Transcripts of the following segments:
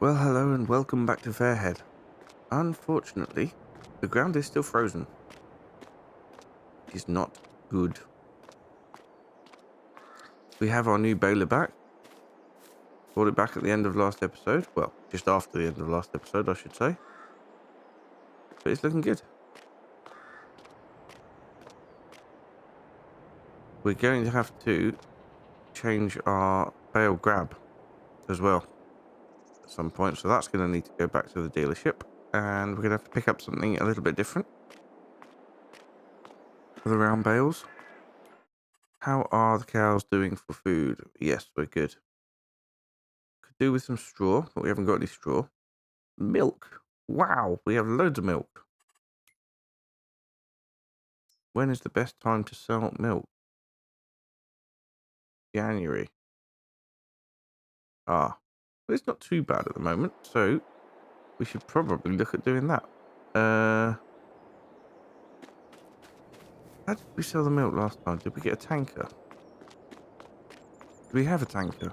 Well, hello and welcome back to Fairhead. Unfortunately, the ground is still frozen, which is not good. We have our new baler back. Brought it back at the end of last episode. Well, just after the end of last episode, I should say. But it's looking good. We're going to have to change our bale grab as well at some point. So that's going to need to go back to the dealership. And we're going to have to pick up something a little bit different for the round bales. How are the cows doing for food? Yes, we're good. Could do with some straw, but we haven't got any straw. Milk. Wow, we have loads of milk. When is the best time to sell milk? January. Well, it's not too bad at the moment, so we should probably look at doing that. How did we sell the milk last time? Did we get a tanker? Do we have a tanker?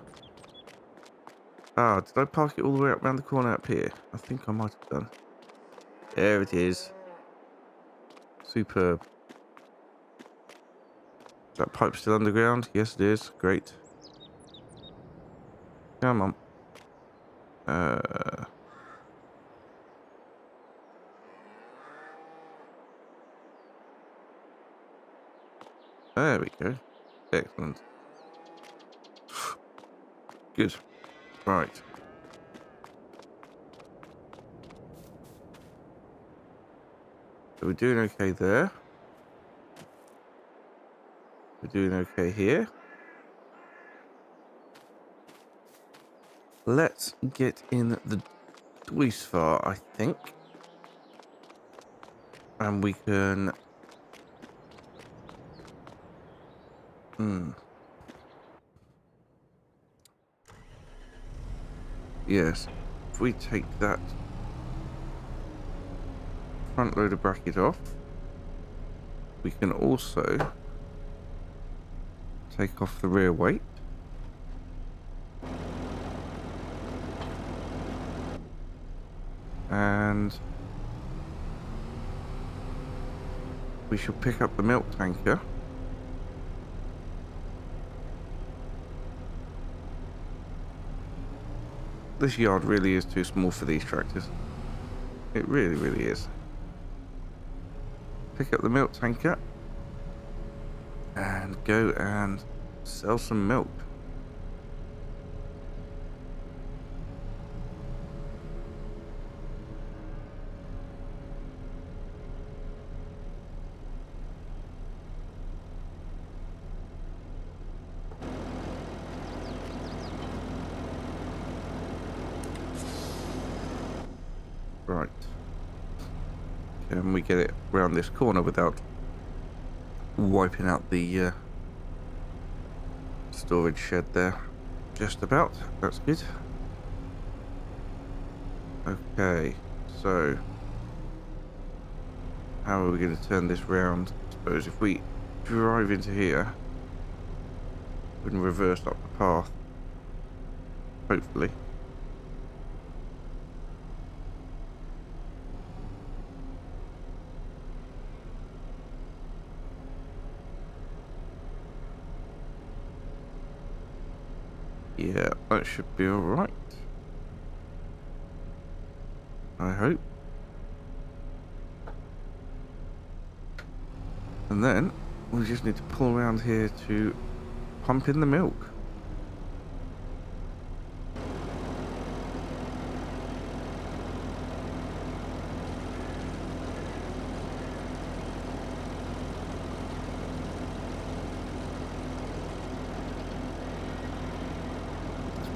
Did I park it all the way up around the corner up here? I think I might have done. There it is. Superb. Is that pipe still underground? Yes, it is. Great. Come on. There we go. Excellent. Good. Right. So we're doing okay there. We're doing okay here. Let's get in the Duisfar, I think. And we can... Yes. If we take that front loader bracket off, we can also take off the rear weight. And we shall pick up the milk tanker. This yard really is too small for these tractors. It really, really is. Pick up the milk tanker and go and sell some milk. Right. Can we get it around this corner without wiping out the storage shed there? Just about. That's good. Okay. So, how are we going to turn this round? I suppose if we drive into here, we can reverse up the path. Hopefully. Yeah, that should be alright. I hope. And then we just need to pull around here to pump in the milk.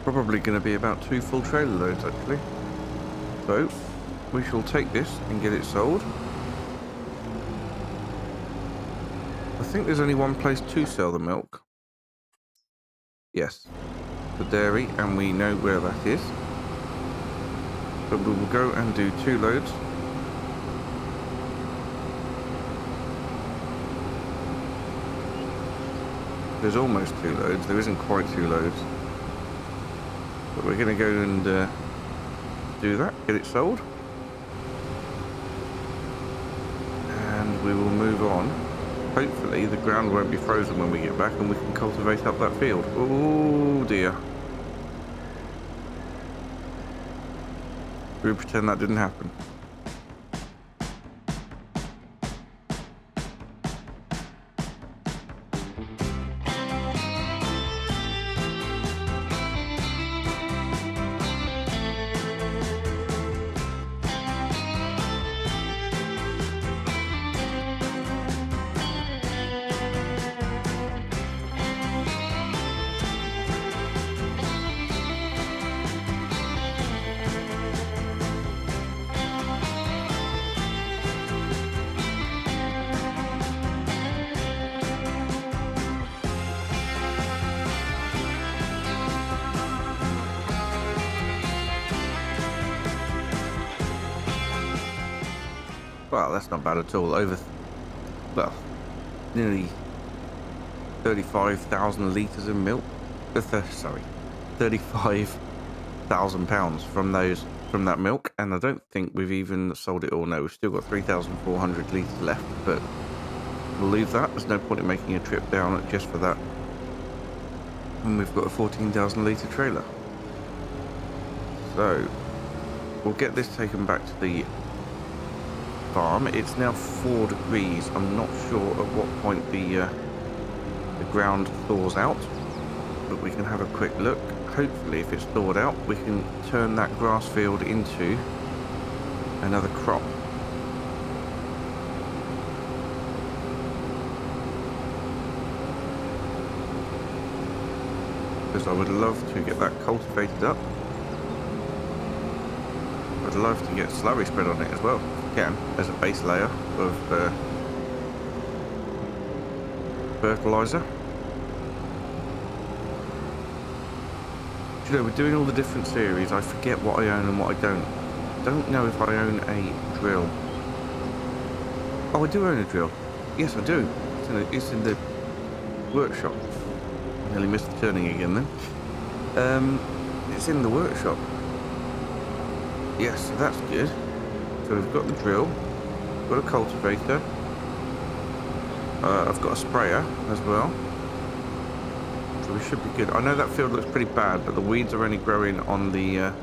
Probably going to be about 2 full trailer loads actually. So we shall take this and get it sold. I think there's only one place to sell the milk. Yes, the dairy, and we know where that is. But we will go and do 2 loads. There's almost 2 loads. There isn't quite 2 loads. But we're going to go and do that, get it sold. And we will move on. Hopefully the ground won't be frozen when we get back and we can cultivate up that field. Oh dear. We pretend that didn't happen. Well, that's not bad at all. Well, nearly 35,000 litres of milk. Sorry, 35,000 pounds from that milk, and I don't think we've even sold it all. No, we've still got 3,400 litres left, but we'll leave that. There's no point in making a trip down just for that. And we've got a 14,000 litre trailer. So we'll get this taken back to the farm. It's now 4 degrees. I'm not sure at what point the ground thaws out, but we can have a quick look. Hopefully if it's thawed out we can turn that grass field into another crop. Because I would love to get that cultivated up. I'd love to get slurry spread on it as well, if we can, as a base layer of fertilizer. You know, we're doing all the different series. I forget what I own and what I don't. Don't know if I own a drill. Oh, I do own a drill. Yes, I do. It's in the workshop. I nearly missed the turning again then. It's in the workshop. Yes, so that's good. So we've got the drill, we've got a cultivator, I've got a sprayer as well, so we should be good. I know that field looks pretty bad, but the weeds are only growing on the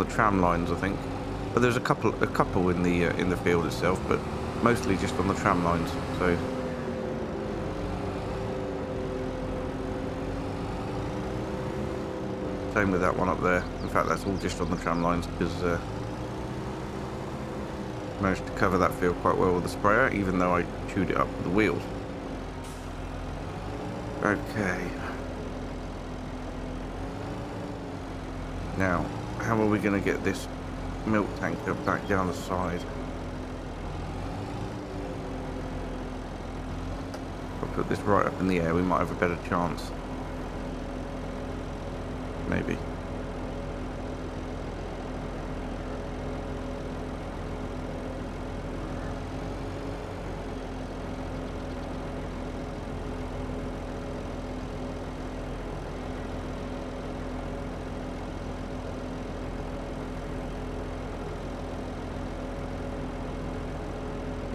tram lines, I think. But there's a couple in the field itself, but mostly just on the tram lines. So same with that one up there. In fact, that's all just on the tram lines because managed to cover that field quite well with the sprayer, even though I chewed it up with the wheels. Okay. Now, how are we going to get this milk tanker back down the side? If I put this right up in the air, we might have a better chance. Maybe.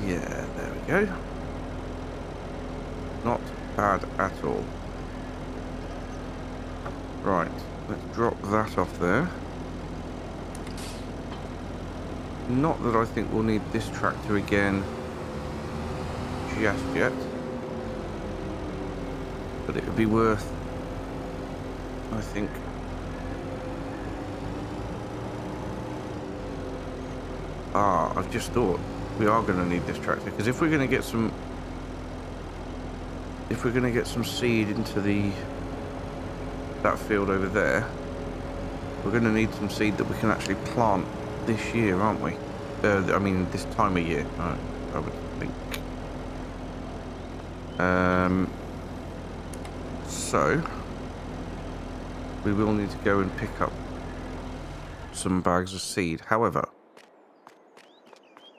Yeah, there we go. Not bad at all. Right, let's drop that off there. Not that I think we'll need this tractor again just yet, but it would be worth, I think. I've just thought we are going to need this tractor, because if we're going to get some seed into that field over there, we're going to need some seed that we can actually plant this year, aren't we? I mean, this time of year, I would think. So we will need to go and pick up some bags of seed. However,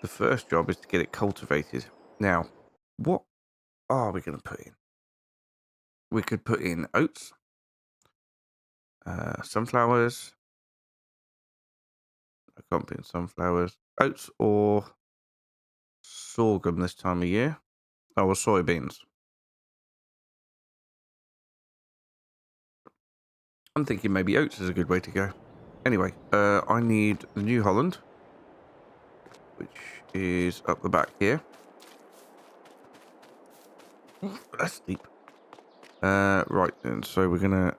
the first job is to get it cultivated. Now, what are we going to put in? We could put in oats, sunflowers, can't be in sunflowers. Oats or sorghum this time of year. Oh, or soybeans. I'm thinking maybe oats is a good way to go. Anyway, I need the New Holland, which is up the back here. That's steep. Right then, so we're gonna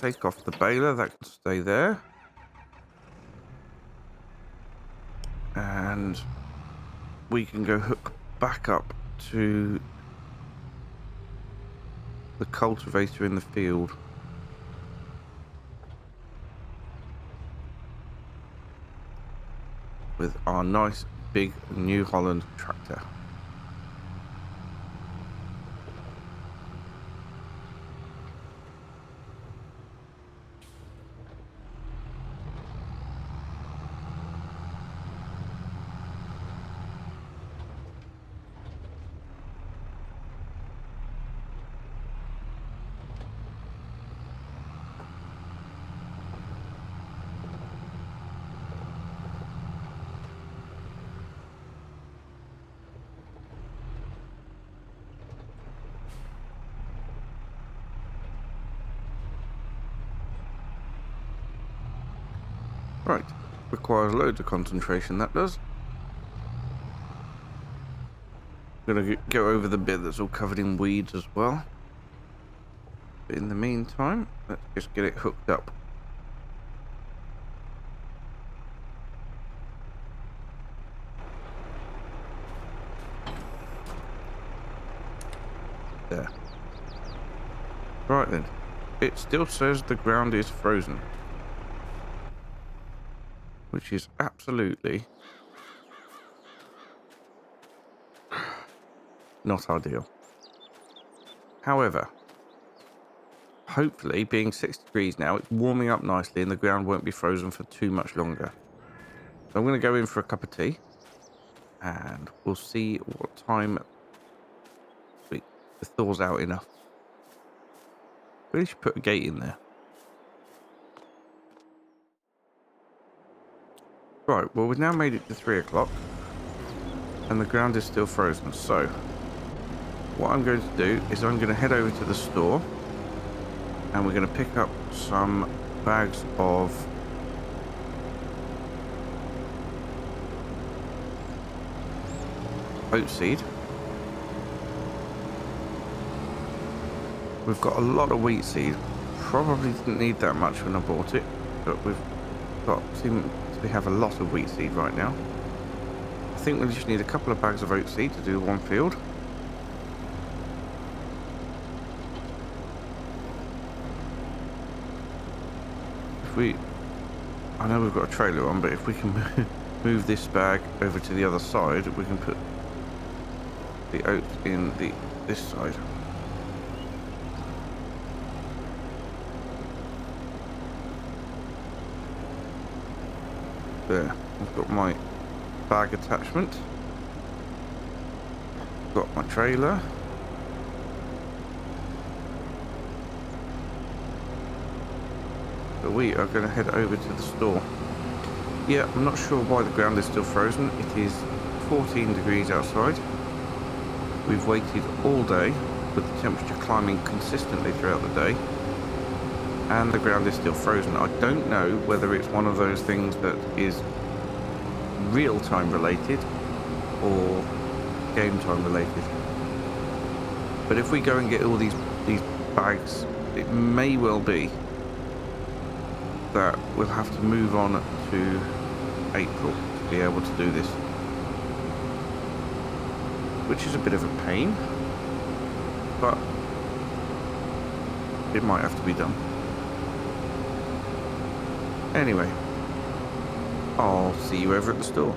take off the baler. That can stay there. And we can go hook back up to the cultivator in the field. With our nice big New Holland tractor. Right, requires loads of concentration, that does. I'm gonna go over the bit that's all covered in weeds as well. But in the meantime, let's just get it hooked up. There. Right then, it still says the ground is frozen. Which is absolutely not ideal. However, hopefully, being 6 degrees now, it's warming up nicely and the ground won't be frozen for too much longer. So I'm going to go in for a cup of tea and we'll see what time it thaws out enough. Really should put a gate in there. Right, well, we've now made it to 3 o'clock and the ground is still frozen. So what I'm going to do is I'm going to head over to the store and we're going to pick up some bags of oatseed. We've got a lot of wheat seed. Probably didn't need that much when I bought it, but we've got seem to have a lot of wheat seed right now. I think we just need a couple of bags of oatseed to do one field. I know we've got a trailer on, but if we can move this bag over to the other side, we can put the oats in this side. There, I've got my bag attachment. Got my trailer. So we are going to head over to the store. Yeah, I'm not sure why the ground is still frozen. It is 14 degrees outside. We've waited all day with the temperature climbing consistently throughout the day. And the ground is still frozen. I don't know whether it's one of those things that is real-time related or game time related. But if we go and get all these bags, it may well be that we'll have to move on to April to be able to do this, which is a bit of a pain, but it might have to be done. Anyway, I'll see you over at the store.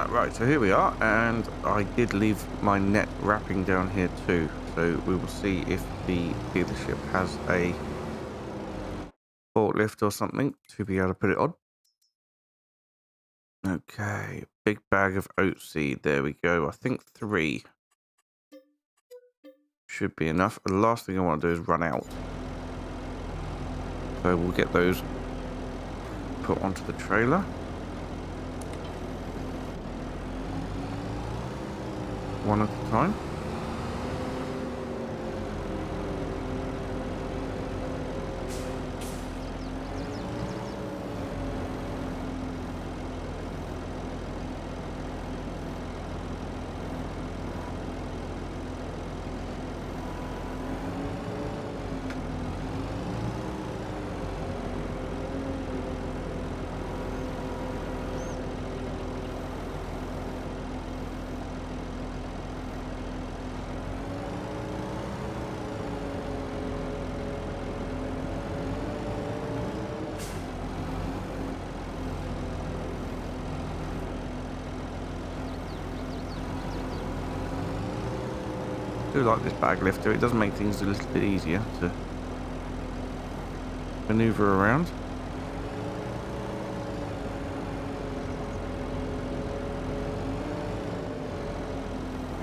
Right, so here we are, and I did leave my net wrapping down here too, so we will see if the dealership has a forklift or something to be able to put it on. Okay, big bag of oatseed, there we go. I think 3 should be enough. The last thing I want to do is run out. So we'll get those put onto the trailer. One at a time. I do like this bag lifter. It does make things a little bit easier to maneuver around.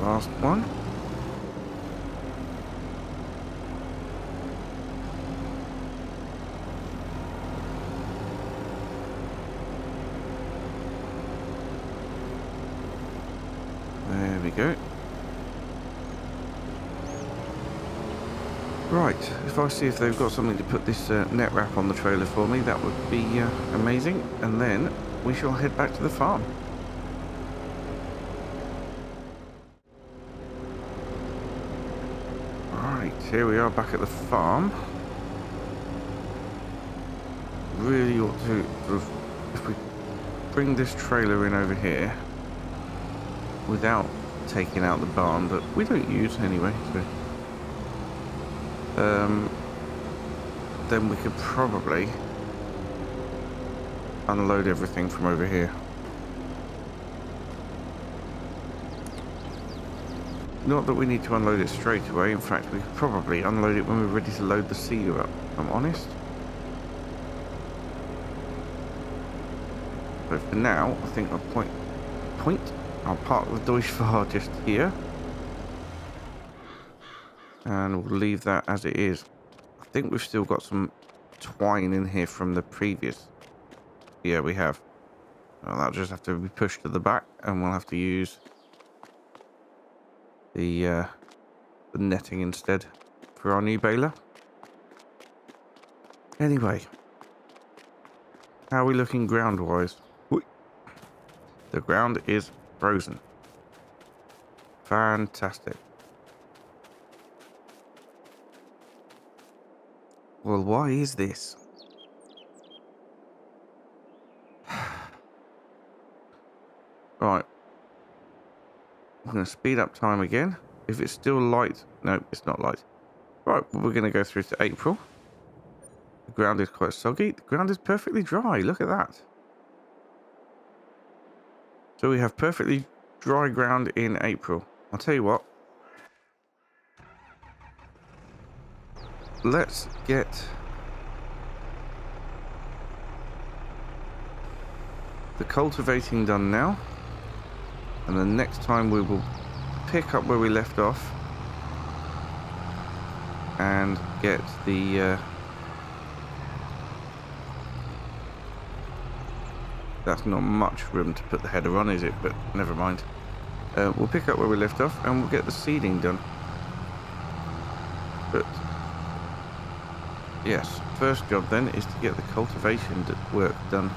Last one. There we go. Right, if I see if they've got something to put this net wrap on the trailer for me, that would be amazing. And then we shall head back to the farm. Right, here we are back at the farm. Really ought to sort of, if we bring this trailer in over here without taking out the barn that we don't use anyway, so then we could probably unload everything from over here. Not that we need to unload it straight away. In fact, we could probably unload it when we're ready to load the seeder up, if I'm honest. But for now, I think I'll park the Deutschfahrer just here. And we'll leave that as it is. I think we've still got some twine in here from the previous. Yeah, we have. Well, that'll just have to be pushed to the back, and we'll have to use the netting instead for our new baler. Anyway, how are we looking ground-wise? The ground is frozen. Fantastic. Well, why is this? Right. I'm going to speed up time again. If it's still light... No, it's not light. Right, well, we're going to go through to April. The ground is quite soggy. The ground is perfectly dry. Look at that. So we have perfectly dry ground in April. I'll tell you what. Let's get the cultivating done now. And the next time we will pick up where we left off and get the that's not much room to put the header on, is it? But never mind. We'll pick up where we left off and we'll get the seeding done. But yes, first job then is to get the cultivation work done.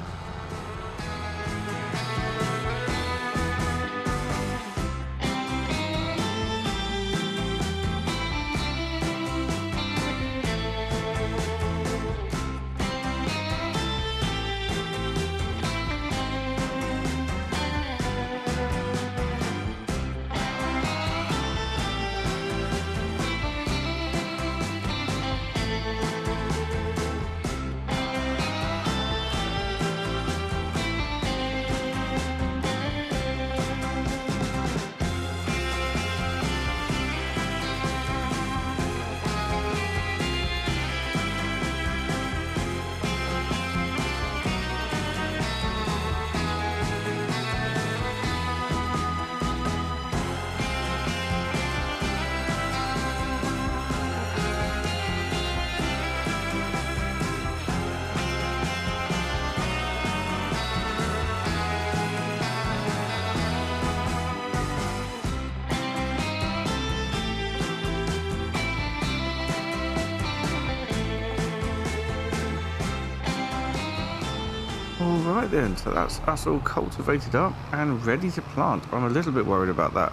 Alright then, so that's us all cultivated up and ready to plant. I'm a little bit worried about that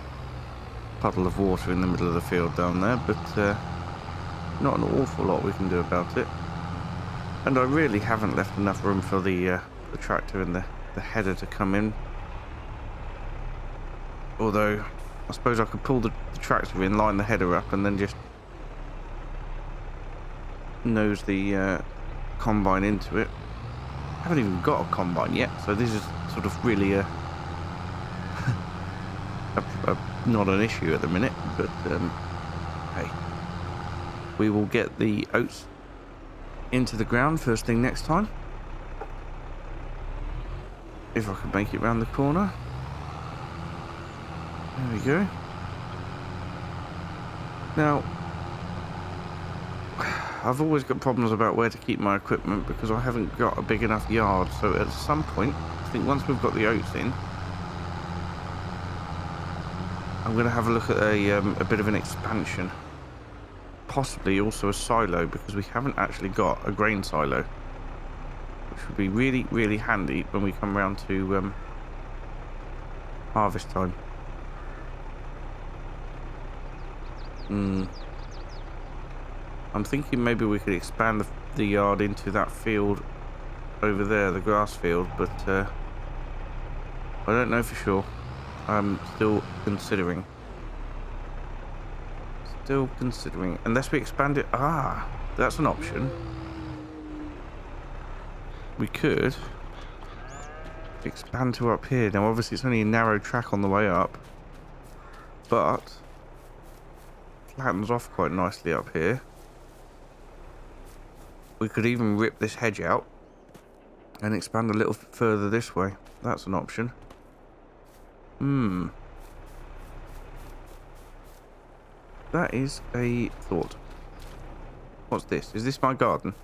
puddle of water in the middle of the field down there, but not an awful lot we can do about it. And I really haven't left enough room for the tractor and the header to come in. Although, I suppose I could pull the tractor in, line the header up, and then just nose the combine into it. I haven't even got a combine yet, so this is sort of really not an issue at the minute, but hey, we will get the oats into the ground first thing next time, if I can make it round the corner. There we go. Now, I've always got problems about where to keep my equipment because I haven't got a big enough yard, so at some point, I think once we've got the oats in, I'm going to have a look at a bit of an expansion. Possibly also a silo, because we haven't actually got a grain silo, which would be really, really handy when we come around to harvest time. I'm thinking maybe we could expand the yard into that field over there, the grass field, but I don't know for sure. I'm still considering. Unless we expand it. Ah, that's an option. We could expand to up here. Now, obviously, it's only a narrow track on the way up, but flattens off quite nicely up here. We could even rip this hedge out and expand a little further this way. That's an option. That is a thought. What's this? Is this my garden?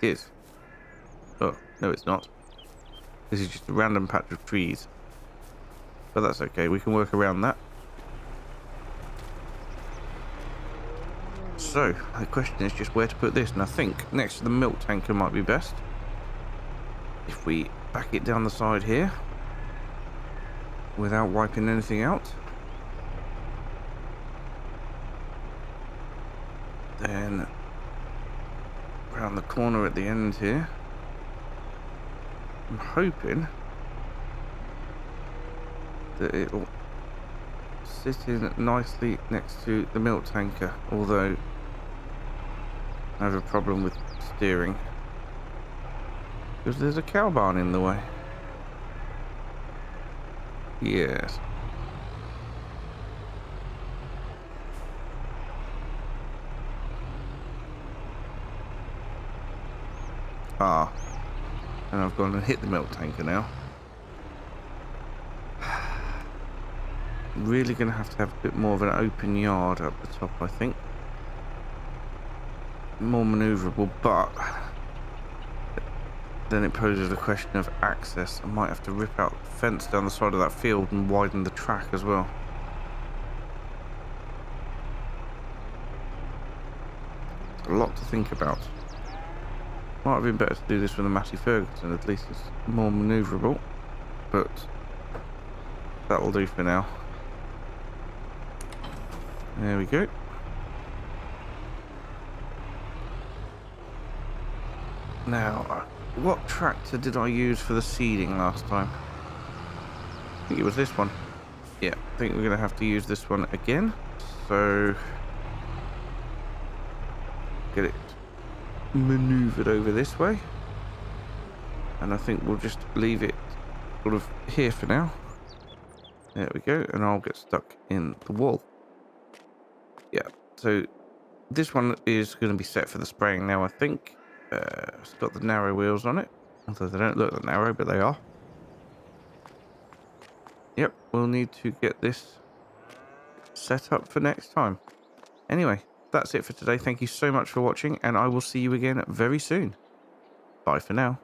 It is. Oh, no it's not. This is just a random patch of trees. But that's okay, we can work around that. So, the question is just where to put this, and I think next to the milk tanker might be best. If we back it down the side here, without wiping anything out. Then, around the corner at the end here. I'm hoping that it'll sit in nicely next to the milk tanker, although I have a problem with steering because there's a cow barn in the way. Yes. Ah, and I've gone and hit the milk tanker now. Really going to have a bit more of an open yard up the top, I think. More manoeuvrable, but then it poses a question of access. I might have to rip out the fence down the side of that field and widen the track as well. A lot to think about. Might have been better to do this with a Massey Ferguson, at least it's more manoeuvrable, but that'll do for now. There we go. Now, what tractor did I use for the seeding last time? I think it was this one. Yeah, I think we're going to have to use this one again. So, get it maneuvered over this way. And I think we'll just leave it sort of here for now. There we go. And I'll get stuck in the wall. Yeah, so this one is going to be set for the spraying now, I think. It's got the narrow wheels on it, although they don't look that narrow, but they are. Yep, we'll need to get this set up for next time. Anyway, that's it for today. Thank you so much for watching, and I will see you again very soon. Bye for now.